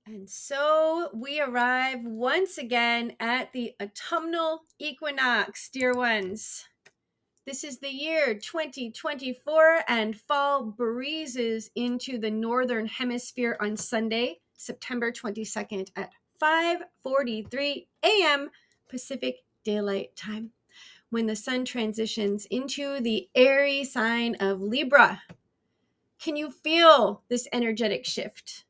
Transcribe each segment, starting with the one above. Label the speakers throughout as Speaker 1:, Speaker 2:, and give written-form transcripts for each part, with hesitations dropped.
Speaker 1: And so we arrive once again at the autumnal equinox, dear ones. This is the year 2024, and fall breezes into the northern hemisphere on Sunday, September 22nd at 5:43 a.m. Pacific Daylight Time, when the sun transitions into the airy sign of Libra. Can you feel this energetic shift?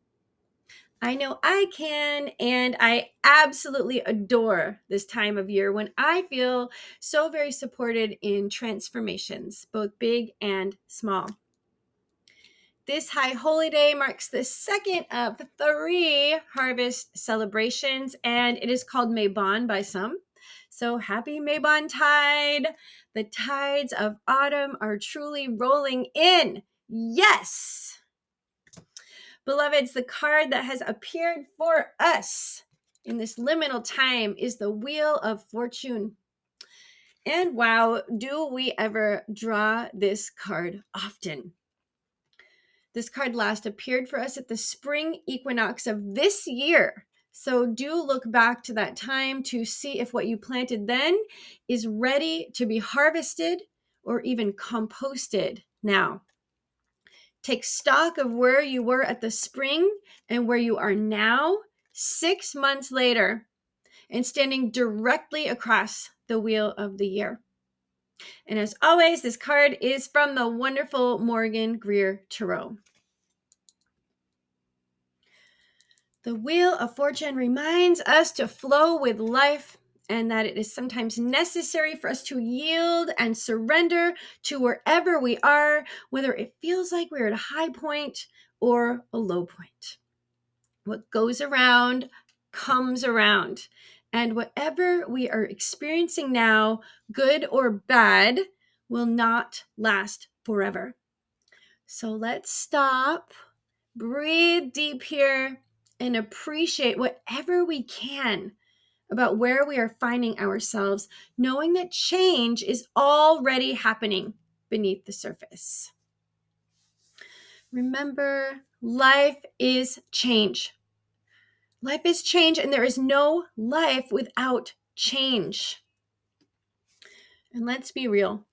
Speaker 1: I know I can, and I absolutely adore this time of year when I feel so very supported in transformations, both big and small. This High Holyday marks the second of 3 harvest celebrations, and it is called Mabon by some. So happy Mabon tide! The tides of autumn are truly rolling in. Yes! Beloveds, the card that has appeared for us in this liminal time is the Wheel of Fortune. And wow, do we ever draw this card often? This card last appeared for us at the spring equinox of this year. So do look back to that time to see if what you planted then is ready to be harvested or even composted now. Take stock of where you were at the spring and where you are now, 6 months later, and standing directly across the wheel of the year. And as always, this card is from the wonderful Morgan Greer Tarot. The Wheel of Fortune reminds us to flow with life, and that it is sometimes necessary for us to yield and surrender to wherever we are, whether it feels like we're at a high point or a low point. What goes around comes around. And whatever we are experiencing now, good or bad, will not last forever. So let's stop, breathe deep here, and appreciate whatever we can about where we are finding ourselves, knowing that change is already happening beneath the surface. Remember, life is change. Life is change, and there is no life without change. And let's be real,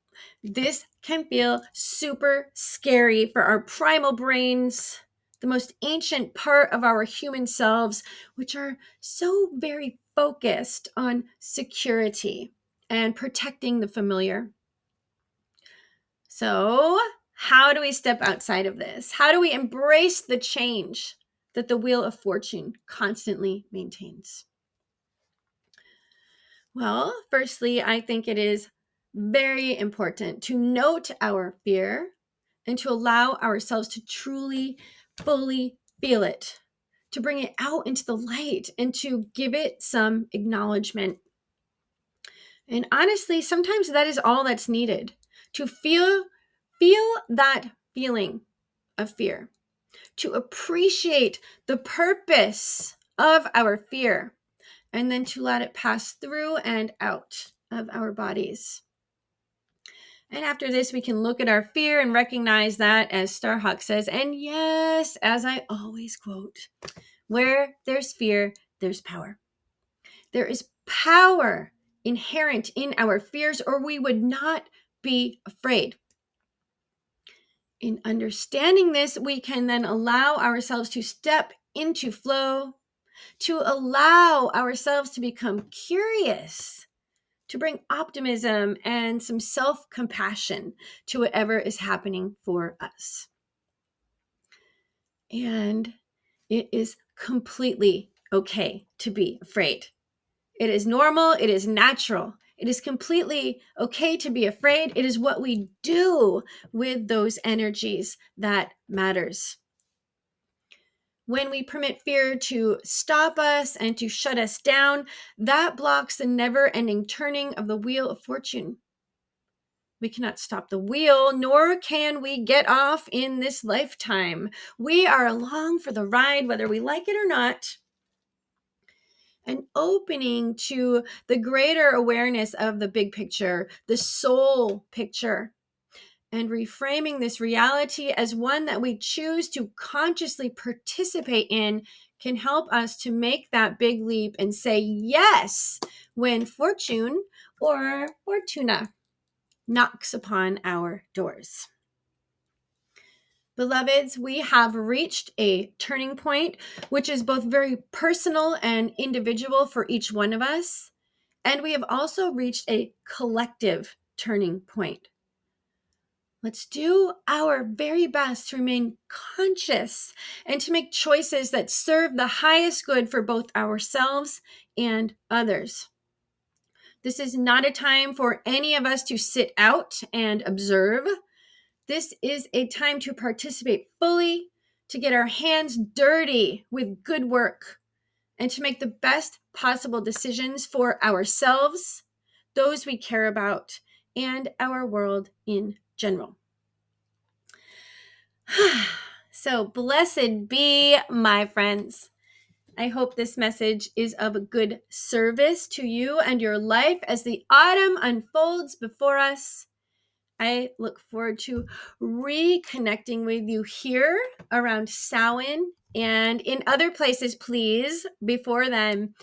Speaker 1: this can feel super scary for our primal brains, the most ancient part of our human selves, which are so very focused on security and protecting the familiar. So, how do we step outside of this? How do we embrace the change that the Wheel of Fortune constantly maintains? Well, firstly, I think it is very important to note our fear and to allow ourselves to truly, fully feel it, to bring it out into the light and to give it some acknowledgement. And honestly, sometimes that is all that's needed, to feel that feeling of fear, to appreciate the purpose of our fear, and then to let it pass through and out of our bodies. And after this, we can look at our fear and recognize that, as Starhawk says, and yes, as I always quote, where there's fear, there's power. There is power inherent in our fears, or we would not be afraid. In understanding this, we can then allow ourselves to step into flow, to allow ourselves to become curious, to bring optimism and some self-compassion to whatever is happening for us. And it is completely okay to be afraid. It is normal, it is natural. It is completely okay to be afraid. It is what we do with those energies that matters. When we permit fear to stop us and to shut us down, that blocks the never-ending turning of the Wheel of Fortune. We cannot stop the wheel, nor can we get off in this lifetime. We are along for the ride, whether we like it or not. An opening to the greater awareness of the big picture, the soul picture, and reframing this reality as one that we choose to consciously participate in can help us to make that big leap and say yes when fortune or fortuna knocks upon our doors. Beloveds, we have reached a turning point, which is both very personal and individual for each one of us. And we have also reached a collective turning point. Let's do our very best to remain conscious and to make choices that serve the highest good for both ourselves and others. This is not a time for any of us to sit out and observe. This is a time to participate fully, to get our hands dirty with good work, and to make the best possible decisions for ourselves, those we care about, and our world in general. So, blessed be, my friends. I hope this message is of good service to you and your life as the autumn unfolds before us. I look forward to reconnecting with you here around Samhain and in other places, please, before then.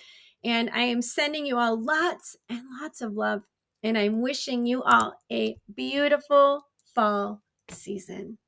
Speaker 1: And I am sending you all lots and lots of love. And I'm wishing you all a beautiful fall season.